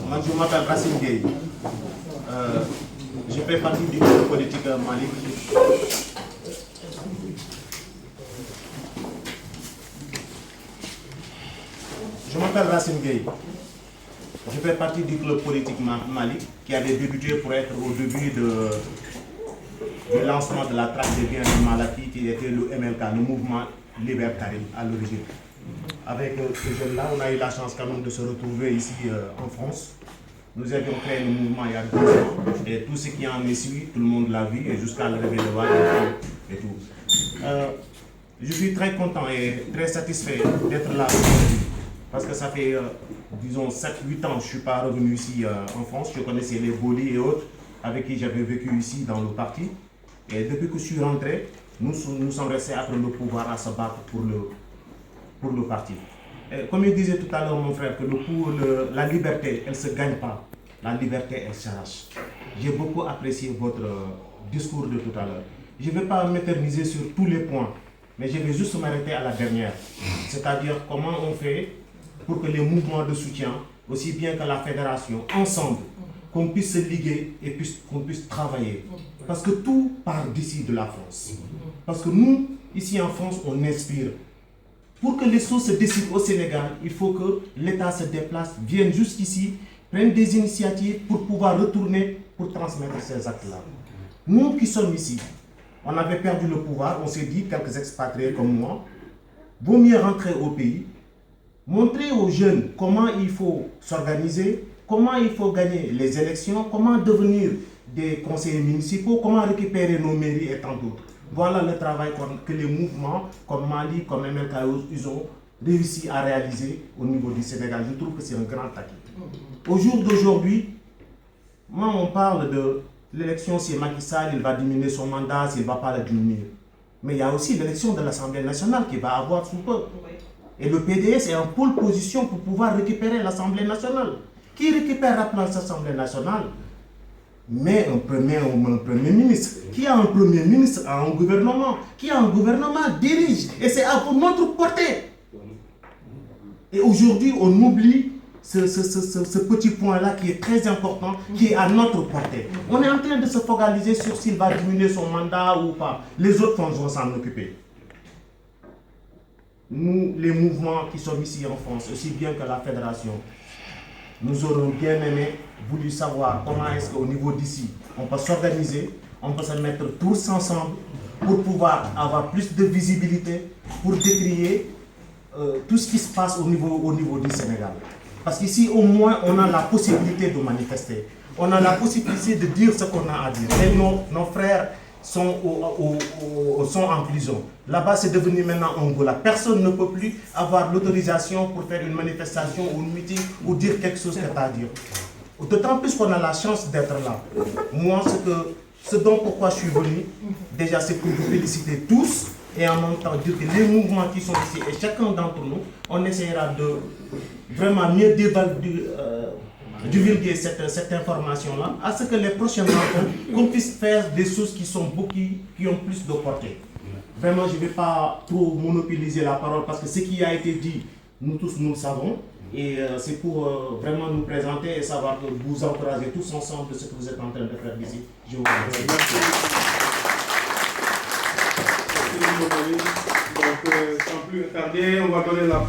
Moi, je m'appelle Racine Gueye. Je fais partie du groupe politique Mali. Je m'appelle Racine Gueye. Je fais partie du club politique Mali qui avait débuté pour être au début du lancement de la traque des biens de Malaki qui était le MLK, le mouvement libertaire à l'origine. Avec ce jeune-là, on a eu la chance quand même de se retrouver ici en France. Nous avions créé le mouvement il y a 2 ans et tout ce qui en est suivi, tout le monde l'a vu et jusqu'à l'arrivée de Wade et tout. Je suis très content et très satisfait d'être là aujourd'hui parce que ça fait, disons, 7-8 ans que je ne suis pas revenu ici en France. Je connaissais les Boli et autres avec qui j'avais vécu ici dans le parti. Et depuis que je suis rentré, nous sommes restés après le pouvoir à se battre pour le parti. Et comme il disait tout à l'heure mon frère, que la liberté, elle ne se gagne pas. La liberté, elle s'arrache. J'ai beaucoup apprécié votre discours de tout à l'heure. Je ne vais pas m'éterniser sur tous les points, mais je vais juste m'arrêter à la dernière. C'est-à-dire comment on fait pour que les mouvements de soutien, aussi bien que la fédération, ensemble, qu'on puisse se liguer et qu'on puisse travailler. Parce que tout part d'ici de la France. Parce que nous, ici en France, on inspire. Pour que les choses se décident au Sénégal, il faut que l'État se déplace, vienne jusqu'ici, prenne des initiatives pour pouvoir retourner, pour transmettre ces actes-là. Nous qui sommes ici, on avait perdu le pouvoir, on s'est dit, quelques expatriés comme moi, vaut mieux rentrer au pays, montrer aux jeunes comment il faut s'organiser, comment il faut gagner les élections, comment devenir des conseillers municipaux, comment récupérer nos mairies et tant d'autres. Voilà le travail que les mouvements comme Mali, comme MLK, ils ont réussi à réaliser au niveau du Sénégal. Je trouve que c'est un grand acquis. Au jour d'aujourd'hui, moi on parle de l'élection, c'est Macky Sall, il va diminuer son mandat, s'il ne va pas le diminuer. Mais il y a aussi l'élection de l'Assemblée nationale qui va avoir sous peu. Et le PDS est en pole position pour pouvoir récupérer l'Assemblée nationale. Qui récupère l'Assemblée nationale? Mais un premier ministre. Qui a un premier ministre a un gouvernement. Qui a un gouvernement dirige. Et c'est à notre portée. Et aujourd'hui, on oublie ce petit point-là qui est très important, qui est à notre portée. On est en train de se focaliser sur s'il va diminuer son mandat ou pas. Les autres vont s'en occuper. Nous, les mouvements qui sommes ici en France, aussi bien que la fédération, nous aurons bien aimé voulu savoir comment est-ce qu'au niveau d'ici, on peut s'organiser, on peut se mettre tous ensemble pour pouvoir avoir plus de visibilité, pour décrier tout ce qui se passe au niveau du Sénégal. Parce qu'ici, au moins, on a la possibilité de manifester. On a la possibilité de dire ce qu'on a à dire. Et nos frères sont en prison. Là-bas, c'est devenu maintenant Angola. Personne ne peut plus avoir l'autorisation pour faire une manifestation ou un meeting ou dire quelque chose que tu as à dire. D'autant plus qu'on a la chance d'être là. Moi, ce dont pourquoi je suis venu, déjà, c'est pour vous féliciter tous et en même temps dire que les mouvements qui sont ici et chacun d'entre nous, on essaiera de vraiment mieux divulguer cette information-là, à ce que les prochaines rencontres, qu'on puisse faire des choses qui ont plus de portée. Vraiment, je ne vais pas trop monopoliser la parole parce que ce qui a été dit, nous tous nous le savons. Et c'est pour vraiment nous présenter et savoir que vous encourager tous ensemble de ce que vous êtes en train de faire ici. Je vous remercie. Merci. Donc, sans plus tarder, on va donner la